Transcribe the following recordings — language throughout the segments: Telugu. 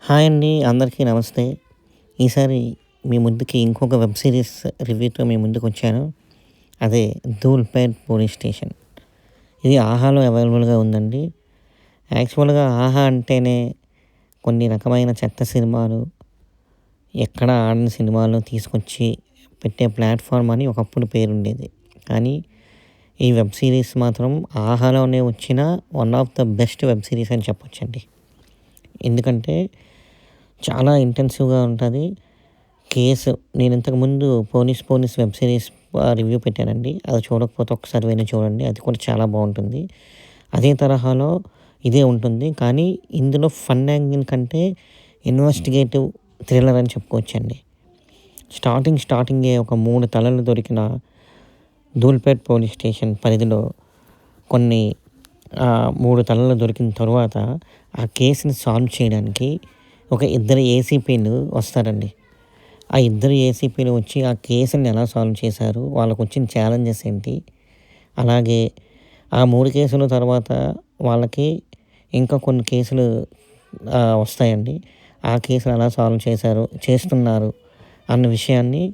హాయ్ అండి. అందరికీ నమస్తే. ఈసారి మీ ముందుకి ఇంకొక వెబ్ సీరీస్ రివ్యూతో మీ ముందుకొచ్చాను. అదే 'ధూల్‌పేట్ పోలీస్ స్టేషన్'. ఇది ఆహాలో అవైలబుల్‌గా ఉందండి. యాక్చువల్‌గా ఆహా అంటేనే కొన్ని రకమైన చెత్త సినిమాలు, ఎక్కడ ఆడని సినిమాలు తీసుకొచ్చి పెట్టే ప్లాట్‌ఫార్మ్ అని ఒకప్పుడు పేరుండేది. కానీ ఈ వెబ్ సీరీస్ మాత్రం ఆహాలోనే వచ్చిన one of the best web series అని చెప్పొచ్చండి. ఎందుకంటే చాలా ఇంటెన్సివ్‌గా ఉంటది. నేను ఇంతకుముందు 'పోలీస్' వెబ్ సీరీస్ రివ్యూ పెట్టానండి. అది చూడకపోతే ఒకసారి వెళ్లి చూడండి. అది కూడా చాలా బావుంటుంది. అదే తరహాలో ఇదే ఉంటుంది. కానీ ఇందులో ఫన్ యాంగిల్ కంటే ఇన్వెస్టిగేటివ్ థ్రిల్లర్ అని చెప్పుకోవచ్చండి. స్టార్టింగే ఒక 3 తలలు దొరికిన ధూల్‌పేట్ పోలీస్ స్టేషన్ పరిధిలో కొన్ని 3 తలలు దొరికిన తరువాత ఆ కేస్‌ని సాల్వ్ చేయడానికి ఒక ఇద్దరు ఏసీపీలు వస్తారండి. ఆ ఇద్దరు ఏసీపీలు వచ్చి ఆ కేసుని ఎలా సాల్వ్ చేశారు? వాళ్ళకొచ్చిన ఛాలెంజెస్ ఏంటి? అలాగే ఆ 3 కేసుల తర్వాత వాళ్ళకి ఇంకా కొన్ని కేసులు వస్తాయండి. ఆ కేసులు ఎలా సాల్వ్ చేస్తున్నారు అన్న విషయాన్ని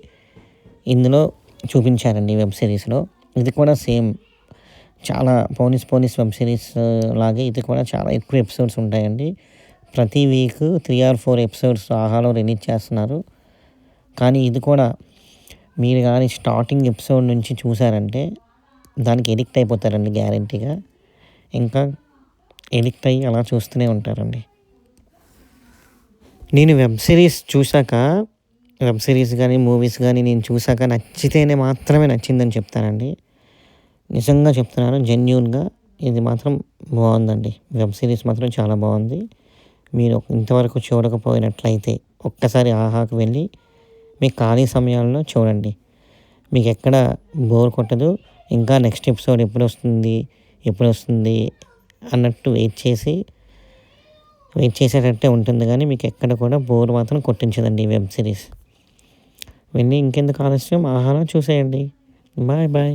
ఇందులో చూపించారండి వెబ్ సిరీస్‌లో. ఇది కూడా సేమ్ చాలా పోలీస్ వెబ్ సిరీస్ లాగే ఇది కూడా చాలా ఎక్కువ ఎపిసోడ్స్ ఉంటాయండి. ప్రతి వీక్ 3 ఆర్ 4 ఎపిసోడ్స్ ఆహాలో రిలీజ్ చేస్తున్నారు. కానీ ఇది కూడా మీరు గాని స్టార్టింగ్ ఎపిసోడ్ నుంచి చూసారంటే దానికి ఎడిక్ట్ అయిపోతారండి గ్యారంటీగా. ఇంకా ఎడిక్ట్ అయ్యి అలా చూస్తూనే ఉంటారండి. నేను వెబ్ సిరీస్ గానీ, మూవీస్ గానీ నేను చూసాక నచ్చితేనే మాత్రమే నచ్చిందని చెప్తానండి. నిజంగా చెప్తున్నాను జెన్యూన్‌గా ఇది మాత్రం బావుందండి. వెబ్ సిరీస్ మాత్రం చాలా బావుంది. మీరు ఇంతవరకు చూడకపోయినట్లయితే ఒక్కసారి ఆహాకు వెళ్ళి మీ ఖాళీ సమయాల్లో చూడండి. మీకెక్కడ బోర్ కొట్టదు. ఇంకా నెక్స్ట్ ఎపిసోడ్ ఎప్పుడొస్తుంది అన్నట్టు వెయిట్ చేసేటట్టే ఉంటుంది గానీ మీకెక్కడ కూడా బోర్ మాత్రం కొట్టించదండి ఈ వెబ్ సిరీస్. వెళ్ళి ఇంకెందుకు ఆలస్యం ఆహాలో చూసేయండి. బాయ్.